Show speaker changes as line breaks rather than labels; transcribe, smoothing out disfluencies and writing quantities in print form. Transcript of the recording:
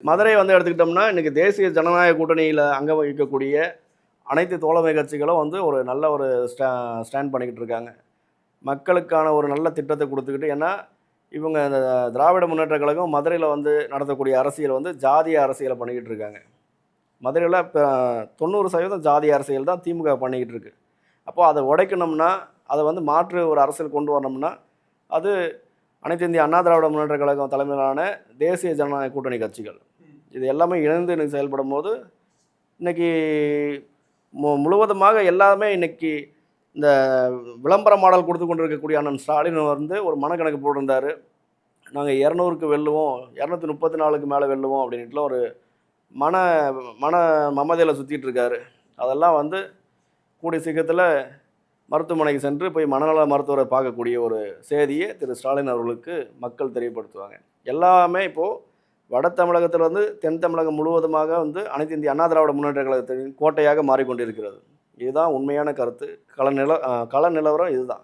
மதுரை வந்து எடுத்துக்கிட்டோம்னா, இன்னைக்கு தேசிய ஜனநாயக கூட்டணியில அங்கம் வகிக்கக்கூடிய அனைத்து தோழமை கட்சிகளும் வந்து ஒரு நல்ல ஒரு ஸ்டாண்ட் பண்ணிக்கிட்டு இருக்காங்க. மக்களுக்கான ஒரு நல்ல திட்டத்த குடுத்துக்கிட்டு ஏன்னா, இவங்க இந்த திராவிட முன்னேற்றக் கழகம் மதுரையில வந்து நடத்தக்கூடிய அரசியல் வந்து ஜாதிய அரசியல பண்ணிக்கிட்டு இருக்காங்க. மதுரையில இப்ப 90% ஜாதிய அரசியல் தான் திமுக பண்ணிக்கிட்டு இருக்கு. அப்போ அத உடைக்கணும்னா, அத வந்து மாற்று ஒரு அரசியல் கொண்டு வரணும்னா, அது அனைத்து இந்திய அண்ணா திராவிட முன்னேற்றக் கழகம் தலைமையிலான தேசிய ஜனநாயக கூட்டணி கட்சிகள். இது எல்லாமே இணைந்து இன்னைக்கு செயல்படும்போது, இன்னைக்கு முழுவதுமாக எல்லாமே இன்னைக்கு இந்த விளம்பர மாடல் குடுத்து கொண்டிருக்கக்கூடிய அண்ணன் ஸ்டாலின் வந்து ஒரு மனக்கணக்கு போட்டிருந்தாரு. நாங்க 200க்கு வெல்லுவோம், 234க்கு மேல வெல்லுவோம் அப்படின்ட்டுலாம் ஒரு மன மன மமதையில சுத்திட்டு இருக்காரு. அதெல்லாம் வந்து கூடிய சீக்கிரத்தில மருத்துவமனைக்கு சென்று போய் மனநல மருத்துவரை பார்க்கக்கூடிய ஒரு செய்திய திரு ஸ்டாலின் அவர்களுக்கு மக்கள் தெரியப்படுத்துவாங்க. எல்லாமே இப்போ வட தமிழகத்திலிருந்து தென் தமிழகம் முழுவதுமாக வந்து அனைத்து இந்திய அண்ணா திராவிட முன்னேற்ற கழகத்தின் கோட்டையாக மாறிக்கொண்டிருக்கிறது. இதுதான் உண்மையான கருத்து. கள நிலவரம் இதுதான்.